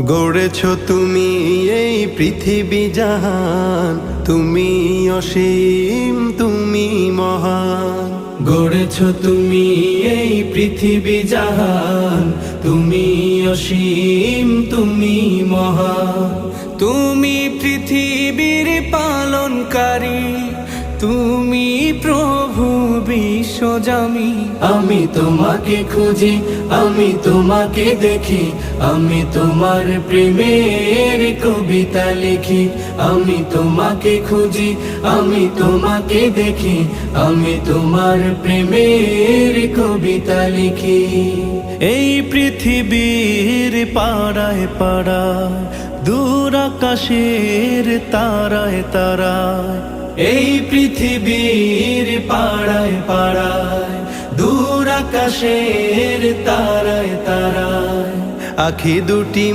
গড়েছ তুমি এই পৃথিবী জাহান, তুমি অসীম তুমি মহান। গড়েছ তুমি এই পৃথিবী জাহান, তুমি অসীম তুমি মহান। তুমি পৃথিবীর পালনকারী, তুমি প্রভু বিশ্বজামি। আমি তোমাকে খুঁজি, আমি তোমাকে দেখি, আমি তোমার প্রেমের কবিতা লিখি। আমি তোমাকে খুঁজি, আমি তোমাকে দেখি, আমি তোমার প্রেমের কবিতা লিখি। এই পৃথিবীর পাড়ায় পাড়ায়, দূর আকাশের তারায় তারায়, এই পৃথিবীর পাড়ায় পাড়ায়, দূর আকাশের তারায় তারায়, আখি দুটি